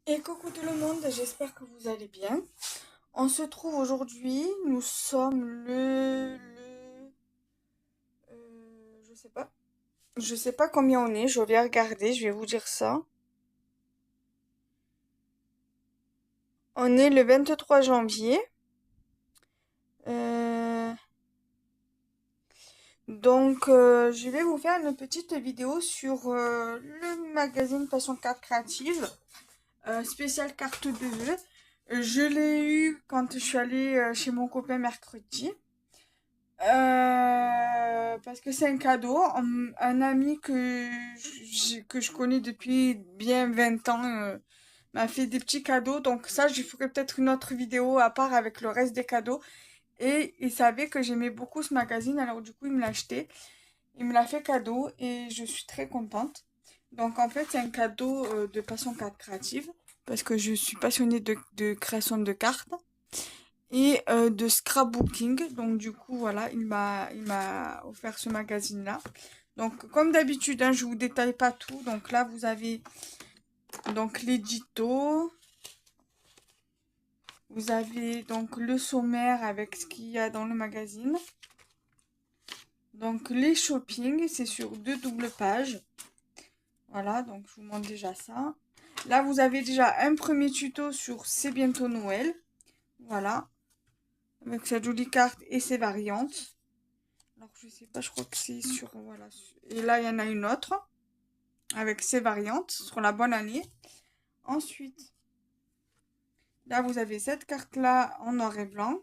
Et coucou tout le monde, j'espère que vous allez bien. On se trouve aujourd'hui, nous sommes je sais pas. Je sais pas combien on est, je vais regarder, je vais vous dire ça. On est le 23 janvier. Euh, je vais vous faire une petite vidéo sur le magazine Passion Carte Créative, spécial carte de vœux. Je l'ai eu quand je suis allée chez mon copain mercredi. Parce que c'est un cadeau. Un ami que je connais depuis bien 20 ans m'a fait des petits cadeaux. Donc ça, je ferai peut-être une autre vidéo à part avec le reste des cadeaux. Et il savait que j'aimais beaucoup ce magazine. Alors du coup, il me l'a acheté. Il me l'a fait cadeau et je suis très contente. Donc en fait, c'est un cadeau de Passion Carte Créative. Parce que je suis passionnée de création de cartes et de scrapbooking. Donc du coup, voilà, il m'a offert ce magazine-là. Donc comme d'habitude, hein, je vous détaille pas tout. Donc là, vous avez donc l'édito. Vous avez donc le sommaire avec ce qu'il y a dans le magazine. Donc les shopping, c'est sur 2 doubles pages. Voilà, donc je vous montre déjà ça. Là, vous avez déjà un premier tuto sur C'est bientôt Noël. Voilà, avec cette jolie carte et ses variantes. Alors, je sais pas, je crois que c'est sur, voilà. Et là, il y en a une autre avec ses variantes sur la bonne année. Ensuite, là, vous avez cette carte-là en noir et blanc.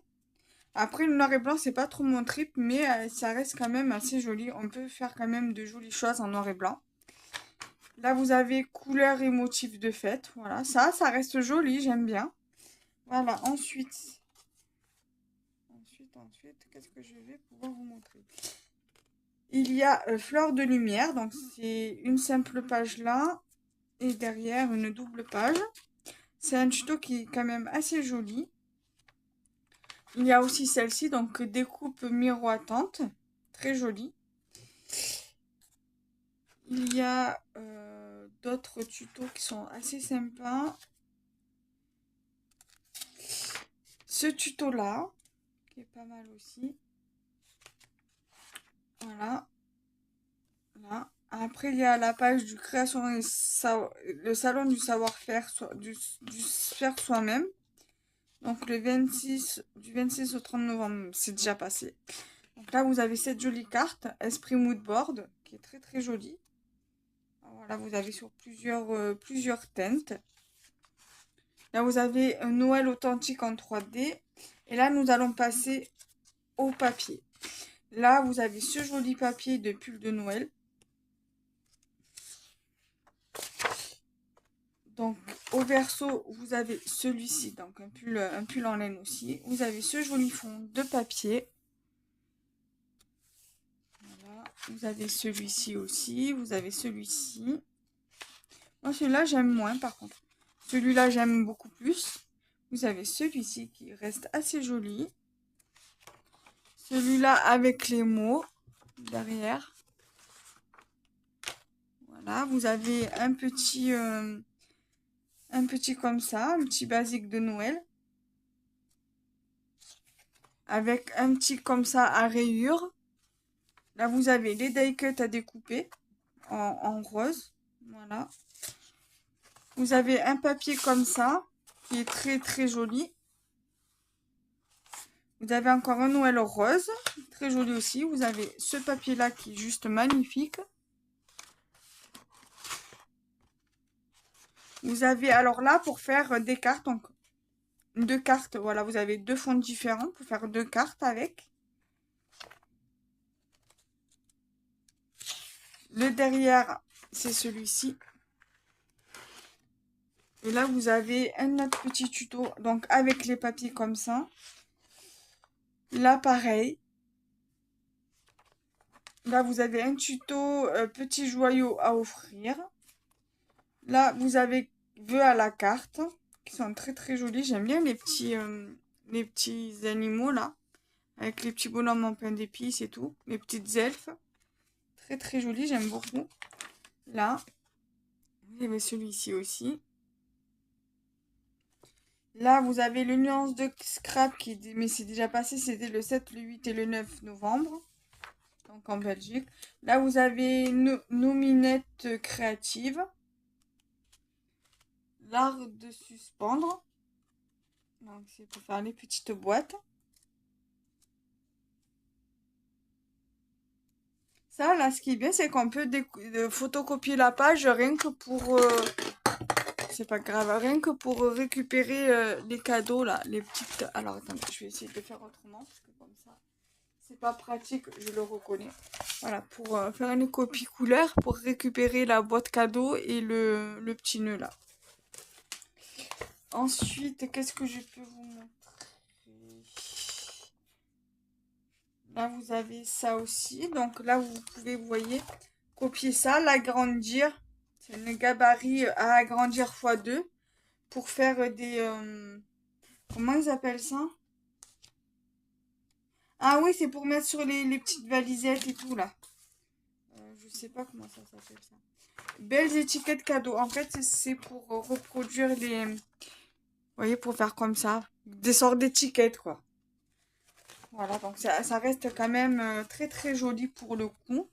Après, le noir et blanc, c'est pas trop mon trip, mais ça reste quand même assez joli. On peut faire quand même de jolies choses en noir et blanc. Là, vous avez couleurs et motifs de fête. Voilà, ça reste joli, j'aime bien. Voilà, ensuite, qu'est-ce que je vais pouvoir vous montrer? Il y a Fleur de lumière, donc c'est une simple page là, et derrière une double page. C'est un tuto qui est quand même assez joli. Il y a aussi celle-ci, donc découpe miroitante, très jolie. Il y a d'autres tutos qui sont assez sympas. Ce tuto-là, qui est pas mal aussi. Voilà, là. Après, il y a la page du création et le salon du savoir-faire, du faire soi-même. Donc du 26 au 30 novembre, c'est déjà passé. Donc là, vous avez cette jolie carte, Esprit Mood Board, qui est très très jolie. Voilà, vous avez sur plusieurs teintes. Là, vous avez un Noël authentique en 3D. Et là, nous allons passer au papier. Là, vous avez ce joli papier de pull de Noël. Donc, au verso, vous avez celui-ci, donc un pull en laine aussi. Vous avez ce joli fond de papier. Voilà. Vous avez celui-ci aussi. Vous avez celui-ci. Moi, celui-là, j'aime moins, par contre. Celui-là, j'aime beaucoup plus. Vous avez celui-ci qui reste assez joli. Celui-là avec les mots derrière. Voilà, vous avez un petit comme ça, un petit basique de Noël. Avec un petit comme ça à rayures. Là, vous avez les die cuts à découper en rose. Voilà. Vous avez un papier comme ça, qui est très très joli. Vous avez encore un Noël rose, très joli aussi. Vous avez ce papier-là qui est juste magnifique. Vous avez alors là pour faire des cartes, donc 2 cartes, voilà, vous avez 2 fonds différents pour faire 2 cartes avec. Le derrière, c'est celui-ci. Et là, vous avez un autre petit tuto, donc avec les papiers comme ça. Là, pareil. Là, vous avez un tuto petit joyau à offrir. Là, vous avez vœux à la carte, qui sont très très jolis. J'aime bien les petits animaux là, avec les petits bonhommes en pain d'épices et tout, les petites elfes. Très très jolis, j'aime beaucoup. Là, vous avez celui-ci aussi. Là, vous avez le nuance de scrap mais c'est déjà passé, c'était le 7, le 8 et le 9 novembre, donc en Belgique. Là, vous avez Nominette créative, l'art de suspendre, donc c'est pour faire les petites boîtes. Ça, là, ce qui est bien, c'est qu'on peut photocopier la page rien que pour... c'est pas grave, rien que pour récupérer les cadeaux, là, les petites... Alors, attendez, je vais essayer de le faire autrement, parce que comme ça, c'est pas pratique, je le reconnais. Voilà, pour faire une copie couleur, pour récupérer la boîte cadeau et le petit nœud, là. Ensuite, qu'est-ce que je peux vous montrer? Là, vous avez ça aussi. Donc là, vous pouvez, vous voyez, copier ça, l'agrandir. C'est un gabarit à agrandir x2 pour faire des... comment ils appellent ça? Ah oui, c'est pour mettre sur les petites valisettes et tout, là. Je sais pas comment ça s'appelle, ça. Belles étiquettes cadeaux. En fait, c'est pour reproduire les... Vous voyez, pour faire comme ça. Des sortes d'étiquettes, quoi. Voilà, donc ça reste quand même très très joli pour le coup.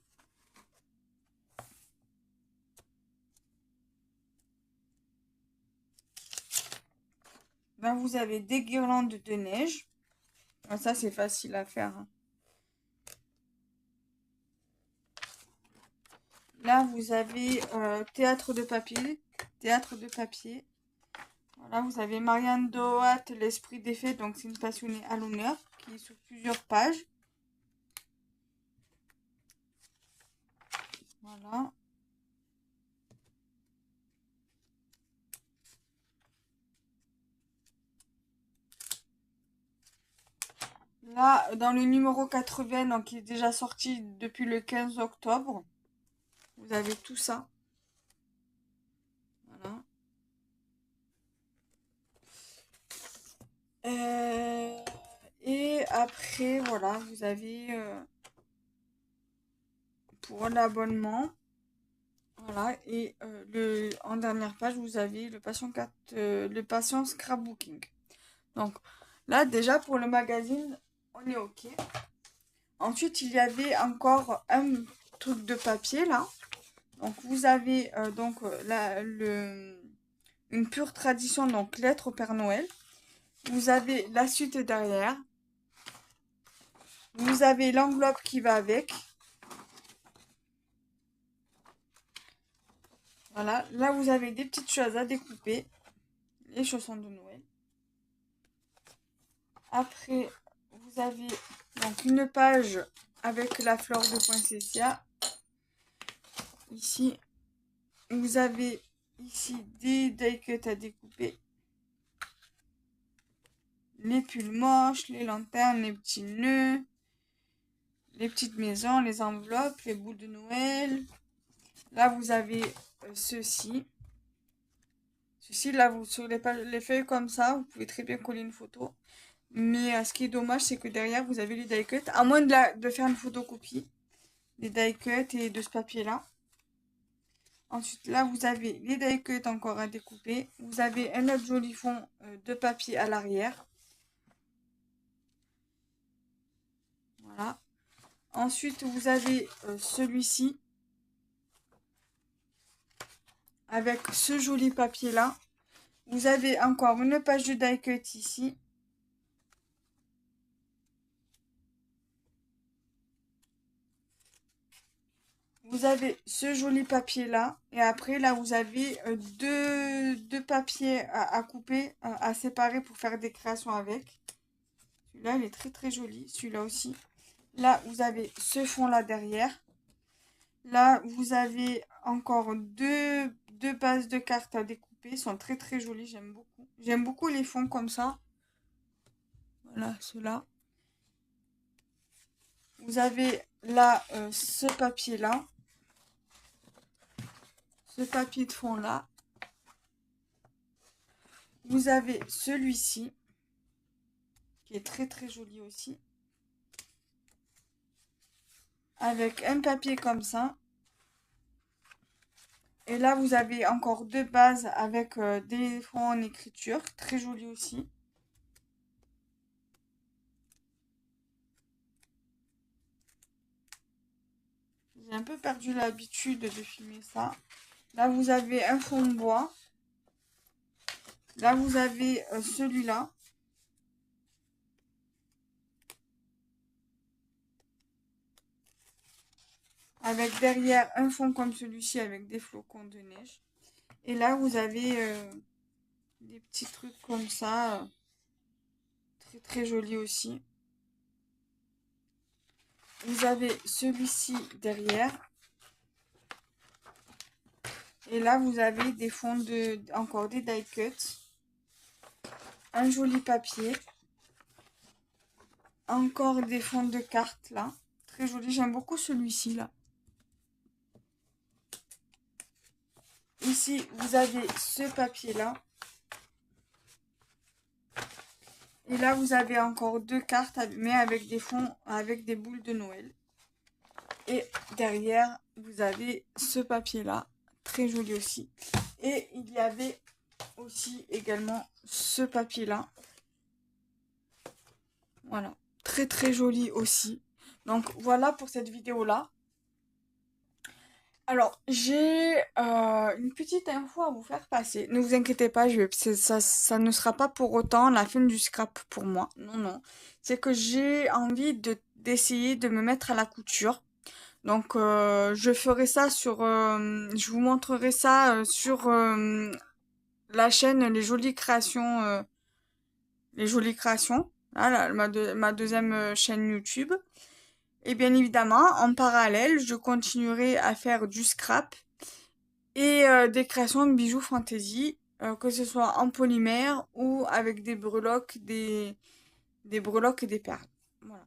Là, vous avez des guirlandes de neige. Ah, ça, c'est facile à faire, hein. Là, vous avez théâtre de papier. Théâtre de papier. Voilà, vous avez Marianne Dohat, l'esprit des fées. Donc, c'est une passionnée à l'honneur qui est sur plusieurs pages. Voilà. Là, dans le numéro 80, donc qui est déjà sorti depuis le 15 octobre, vous avez tout ça. Voilà. Et après, voilà, vous avez pour l'abonnement. Voilà, et en dernière page, vous avez le patient scrapbooking. Donc là, déjà pour le magazine, on est OK. Ensuite, il y avait encore un truc de papier là. Donc vous avez une pure tradition, donc lettre au Père Noël. Vous avez la suite derrière. Vous avez l'enveloppe qui va avec. Voilà, là vous avez des petites choses à découper. Les chaussons de Noël. Après, vous avez donc une page avec la fleur de poinsettia. Ici, vous avez ici des die cuts à découper. Les pulls moches, les lanternes, les petits nœuds, les petites maisons, les enveloppes, les boules de Noël. Là, vous avez ceci. Ceci, là, sur les feuilles comme ça, vous pouvez très bien coller une photo. Mais ce qui est dommage, c'est que derrière, vous avez les die cuts. À moins de faire une photocopie des die cuts et de ce papier-là. Ensuite, là, vous avez les die cuts encore à découper. Vous avez un autre joli fond de papier à l'arrière. Voilà. Ensuite, vous avez celui-ci avec ce joli papier-là. Vous avez encore une page de die cut ici. Vous avez ce joli papier là. Et après, là, vous avez deux papiers à couper, à séparer pour faire des créations avec. Celui-là, il est très très joli. Celui-là aussi. Là, vous avez ce fond là derrière. Là, vous avez encore deux bases de cartes à découper. Ils sont très très jolis. J'aime beaucoup. J'aime beaucoup les fonds comme ça. Voilà, ceux-là. Vous avez là ce papier là. Ce papier de fond là. Vous avez celui-ci, qui est très très joli aussi, avec un papier comme ça, Et là, vous avez encore deux bases avec des fonds en écriture, très jolis aussi. J'ai un peu perdu l'habitude de filmer ça. Là, vous avez un fond de bois. Là, vous avez celui-là. Avec derrière un fond comme celui-ci avec des flocons de neige. Et là, vous avez des petits trucs comme ça. Très très joli aussi. Vous avez celui-ci derrière. Et là, vous avez des fonds encore des die cuts. Un joli papier. Encore des fonds de cartes là. Très joli. J'aime beaucoup celui-ci là. Ici, vous avez ce papier là. Et là, vous avez encore deux cartes, mais avec des fonds, avec des boules de Noël. Et derrière, vous avez ce papier-là, très joli aussi. Et il y avait aussi également ce papier-là. Voilà, très très joli aussi. Donc voilà pour cette vidéo-là. Alors, j'ai une petite info à vous faire passer. Ne vous inquiétez pas, ça ne sera pas pour autant la fin du scrap pour moi. Non, non. C'est que j'ai envie d'essayer de me mettre à la couture. Donc, je ferai ça je vous montrerai ça sur la chaîne Les Jolies Créations. Là, ma deuxième chaîne YouTube. Et bien évidemment, en parallèle, je continuerai à faire du scrap et des créations de bijoux fantaisie, que ce soit en polymère ou avec des breloques et des perles. Voilà.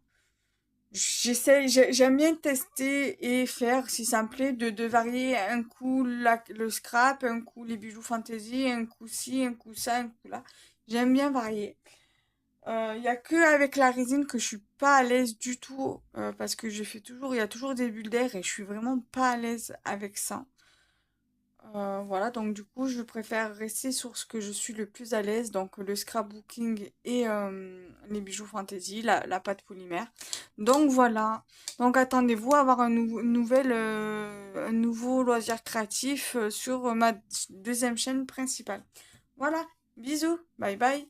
J'aime bien tester et faire, si ça me plaît, de varier un coup le scrap, un coup les bijoux fantaisie, un coup ci, un coup ça, un coup là. J'aime bien varier. Il y a que avec la résine que je suis pas à l'aise du tout parce que il y a toujours des bulles d'air et je suis vraiment pas à l'aise avec ça. Voilà, donc du coup, je préfère rester sur ce que je suis le plus à l'aise, donc le scrapbooking et les bijoux fantaisie, la pâte polymère. Donc voilà. Donc attendez-vous à avoir un nouveau loisir créatif sur ma deuxième chaîne principale. Voilà, bisous, bye bye.